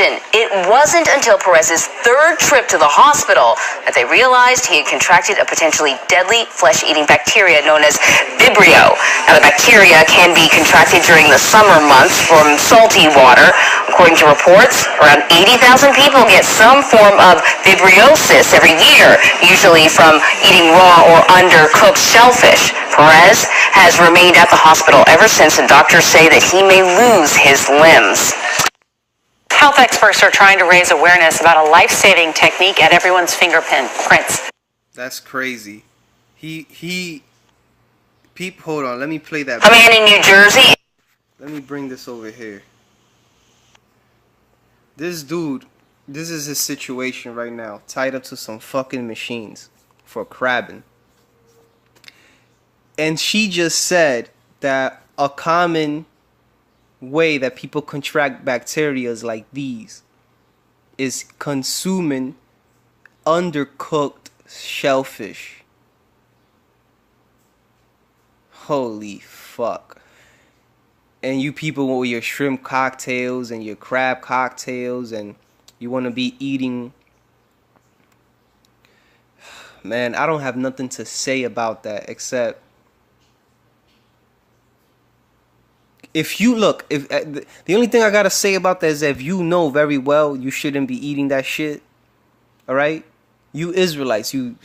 infection. It wasn't until Perez's third trip to the hospital that they realized he had contracted a potentially deadly flesh-eating bacteria known as Vibrio. Now, the bacteria can be contracted during the summer months from salty water. According to reports, around 80,000 people get some form of vibriosis every year, usually from eating raw or undercooked shellfish. Perez has remained at the hospital ever since, and doctors say that he may lose his limbs. Health experts are trying to raise awareness about a life-saving technique at everyone's fingerprints. That's crazy. Hold on, let me play that. A man in New Jersey. Let me bring this over here. This dude, this is his situation right now, tied up to some fucking machines for crabbing. And she just said that a common way that people contract bacteria like these is consuming undercooked shellfish. Holy fuck. And you people with your shrimp cocktails and your crab cocktails, and you want to be eating. Man, I don't have nothing to say about that except if you look, if the only thing I gotta say about that is that if you know very well you shouldn't be eating that shit, all right? You Israelites, you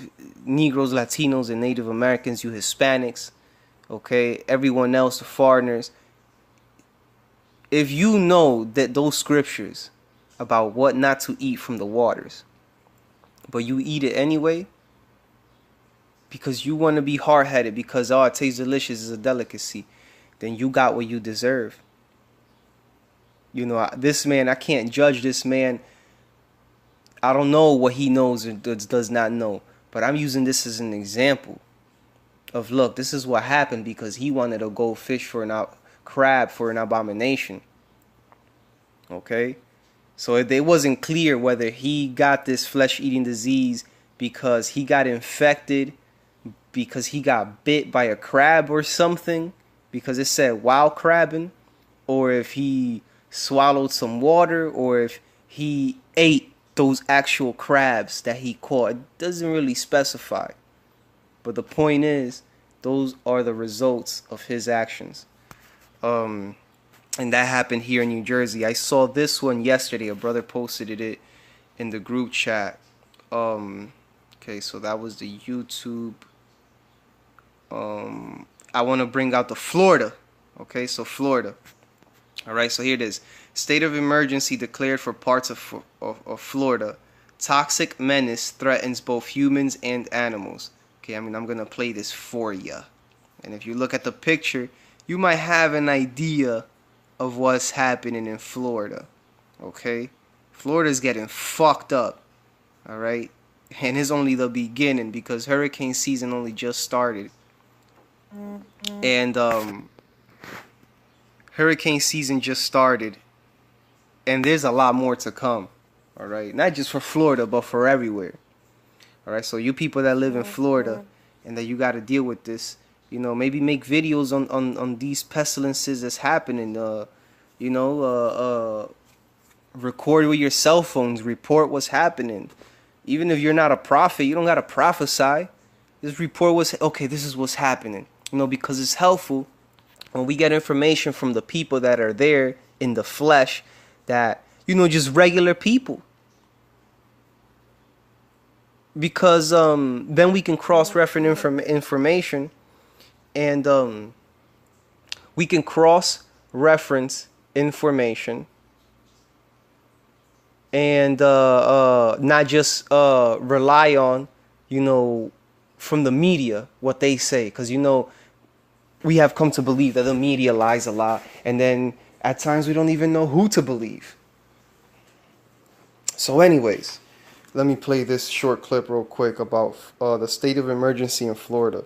Negroes, Latinos, and Native Americans, you Hispanics, okay? Everyone else, the foreigners. If you know that those scriptures about what not to eat from the waters, but you eat it anyway because you want to be hard-headed because, oh, it tastes delicious, is a delicacy, then you got what you deserve. You know, this man, I can't judge this man. I don't know what he knows or does not know, but I'm using this as an example of, look, this is what happened because he wanted to go fish for crab for an abomination. Okay, so it wasn't clear whether he got this flesh-eating disease because he got infected, because he got bit by a crab or something, because it said wild crabbing, or if he swallowed some water, or if he ate those actual crabs that he caught. It doesn't really specify, but the point is, those are the results of his actions. And that happened here in New Jersey. I saw this one yesterday. A brother posted it in the group chat. Okay, so that was the YouTube. I want to bring out the Florida. Okay, so Florida. All right, so here it is. State of emergency declared for parts of Florida. Toxic menace threatens both humans and animals. Okay, I'm going to play this for you. And if you look at the picture, you might have an idea of what's happening in Florida. Okay? Florida's getting fucked up. All right? And it's only the beginning because hurricane season only just started. And hurricane season just started. And there's a lot more to come. All right? Not just for Florida, but for everywhere. All right? So you people that live in Florida and that you got to deal with this, you know, maybe make videos on these pestilences that's happening. Record with your cell phones. Report what's happening. Even if you're not a prophet, you don't got to prophesy. Just report this is what's happening. You know, because it's helpful when we get information from the people that are there in the flesh that, you know, just regular people. Because then we can cross-reference information. And we can cross-reference information and not just rely on, you know, from the media, what they say. Because, you know, we have come to believe that the media lies a lot. And then at times we don't even know who to believe. So anyways, let me play this short clip real quick about the state of emergency in Florida.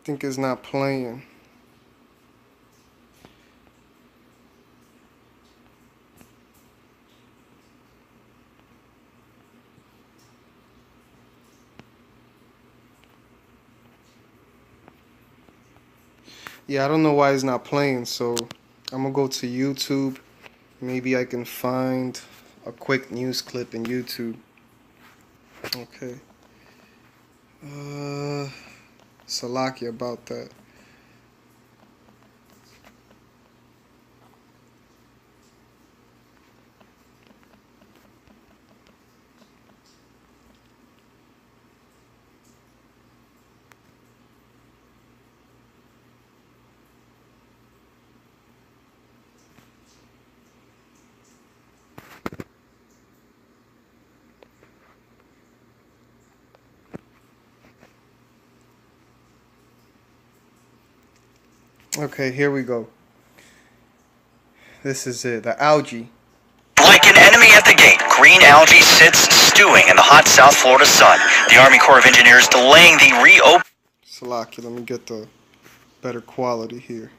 think it's not playing. Yeah, I don't know why it's not playing, so I'm gonna go to YouTube. Maybe I can find a quick news clip in YouTube. Okay. Salakia about that. Okay, here we go. This is it, the algae. Like an enemy at the gate, green algae sits stewing in the hot South Florida sun. The Army Corps of Engineers delaying the reopening. Salakia, let me get the better quality here.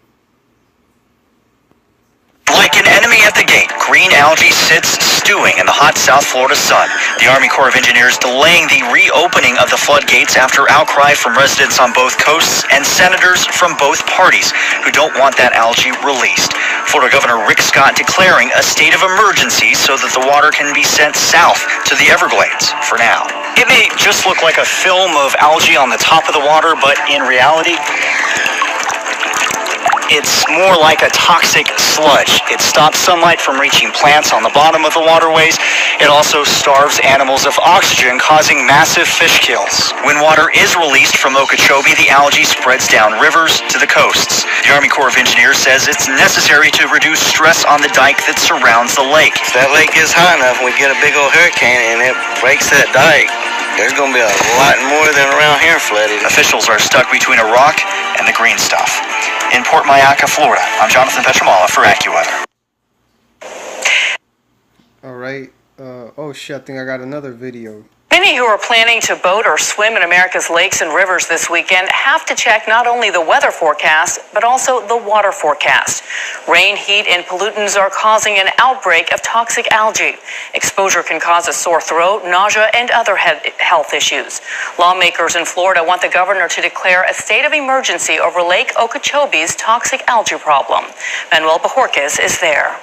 Like an enemy at the gate, green algae sits stewing in the hot South Florida sun. The Army Corps of Engineers delaying the reopening of the floodgates after outcry from residents on both coasts and senators from both parties who don't want that algae released. Florida Governor Rick Scott declaring a state of emergency so that the water can be sent south to the Everglades for now. It may just look like a film of algae on the top of the water, but in reality, it's more like a toxic sludge. It stops sunlight from reaching plants on the bottom of the waterways. It also starves animals of oxygen, causing massive fish kills. When water is released from Okeechobee, the algae spreads down rivers to the coasts. The Army Corps of Engineers says it's necessary to reduce stress on the dike that surrounds the lake. If that lake gets high enough and we get a big old hurricane and it breaks that dike, there's going to be a lot more than around here flooded. Officials are stuck between a rock and the green stuff. In Port Mayaca, Florida, I'm Jonathan Petramala for AccuWeather. Alright, oh shit, I think I got another video. Many who are planning to boat or swim in America's lakes and rivers this weekend have to check not only the weather forecast, but also the water forecast. Rain, heat, and pollutants are causing an outbreak of toxic algae. Exposure can cause a sore throat, nausea, and other health issues. Lawmakers in Florida want the governor to declare a state of emergency over Lake Okeechobee's toxic algae problem. Manuel Bajorquez is there.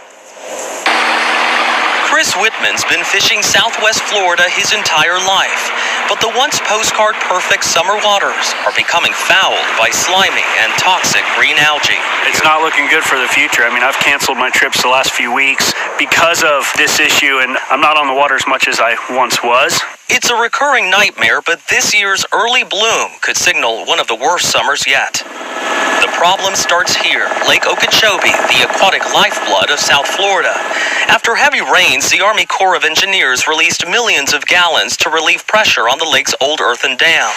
Chris Whitman's been fishing Southwest Florida his entire life, but the once postcard-perfect summer waters are becoming fouled by slimy and toxic green algae. It's not looking good for the future. I mean, I've canceled my trips the last few weeks because of this issue, and I'm not on the water as much as I once was. It's a recurring nightmare, but this year's early bloom could signal one of the worst summers yet. The problem starts here, Lake Okeechobee, the aquatic lifeblood of South Florida. After heavy rains, the Army Corps of Engineers released millions of gallons to relieve pressure on the lake's old earthen dam.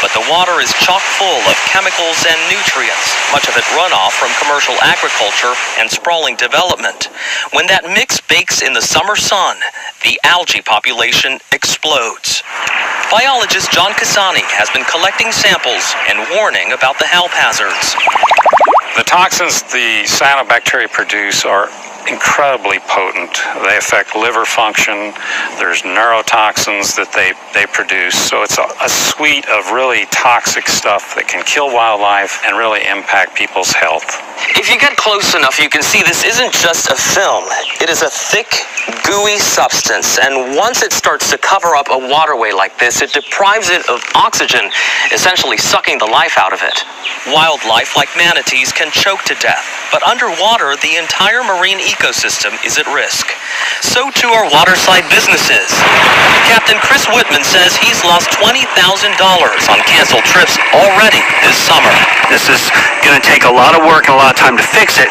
But the water is chock full of chemicals and nutrients, much of it runoff from commercial agriculture and sprawling development. When that mix bakes in the summer sun, the algae population explodes. Biologist John Casani has been collecting samples and warning about the health hazards. The toxins the cyanobacteria produce are incredibly potent. They affect liver function. There's neurotoxins that they produce. So it's a suite of really toxic stuff that can kill wildlife and really impact people's health. If you get close enough, you can see this isn't just a film. It is a thick, gooey substance, and once it starts to cover up a waterway like this, it deprives it of oxygen, essentially sucking the life out of it. Wildlife like manatees can choke to death, but underwater, the entire marine ecosystem is at risk. So too are waterside businesses. Captain Chris Whitman says he's lost $20,000 on canceled trips already this summer. This is going to take a lot of work and a lot of time to fix it,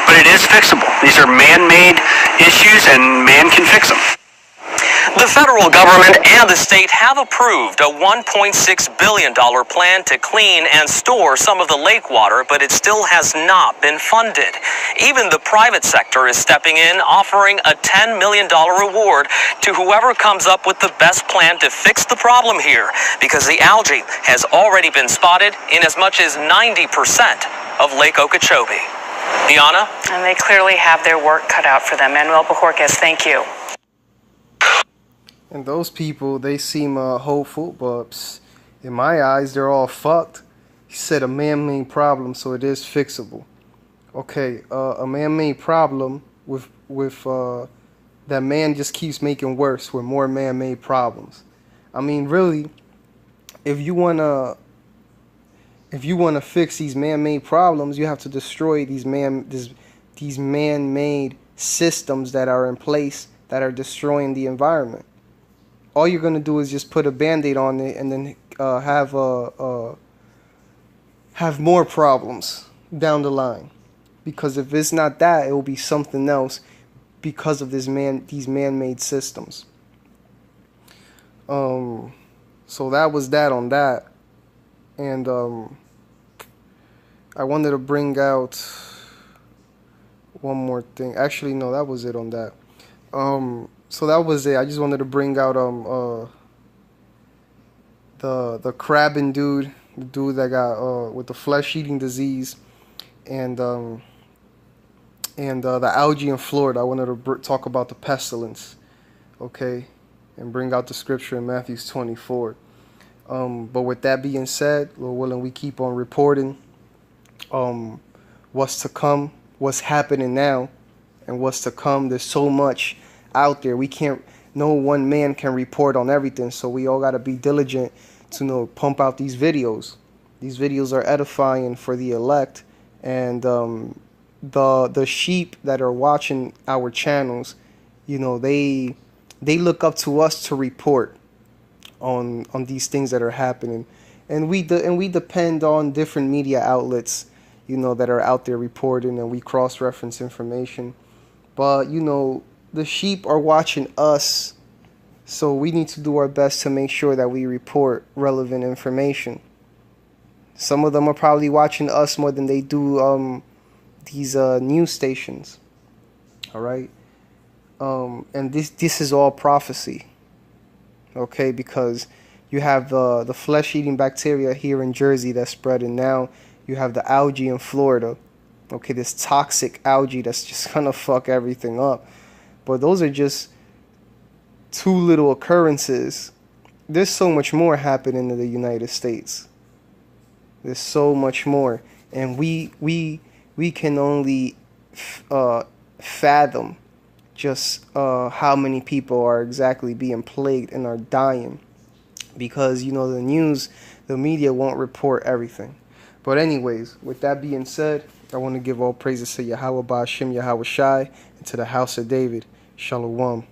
but it is fixable. These are man-made issues, and man can fix them. The federal government and the state have approved a $1.6 billion plan to clean and store some of the lake water, but it still has not been funded. Even the private sector is stepping in, offering a $10 million reward to whoever comes up with the best plan to fix the problem here, because the algae has already been spotted in as much as 90% of Lake Okeechobee. Diana? And they clearly have their work cut out for them. Manuel Bajorquez, thank you. And those people, they seem hopeful, but in my eyes, they're all fucked. He said a man-made problem, so it is fixable. Okay, a man-made problem with that man just keeps making worse with more man-made problems. I mean, really, if you wanna fix these man-made problems, you have to destroy these man-made systems that are in place that are destroying the environment. All you're gonna do is just put a Band-Aid on it and then have more problems down the line. Because if it's not that, it will be something else because of these man-made systems. So that was that on that. And I wanted to bring out one more thing. Actually, no, that was it on that. So that was it. I just wanted to bring out the crabbing dude, the dude that got with the flesh-eating disease, and the algae in Florida. I wanted to talk about the pestilence, okay, and bring out the scripture in Matthew 24. But with that being said, Lord willing, we keep on reporting what's to come, what's happening now, and what's to come. There's so much out there. No one man can report on everything, so we all got to be diligent to pump out these videos. These videos are edifying for the elect, and the sheep that are watching our channels, they look up to us to report on these things that are happening, and we depend on different media outlets, that are out there reporting, and we cross-reference information. But the sheep are watching us, so we need to do our best to make sure that we report relevant information. Some of them are probably watching us more than they do these news stations. All right, and this is all prophecy. Okay, because you have the flesh-eating bacteria here in Jersey that's spreading now. You have the algae in Florida. Okay, this toxic algae that's just gonna fuck everything up. But those are just two little occurrences. There's so much more happening in the United States. There's so much more, and we can only fathom just how many people are exactly being plagued and are dying, because the news, the media won't report everything. But anyways, with that being said, I want to give all praises to Yahweh Ba'ashem Yahweh Shai and to the house of David. Shalom.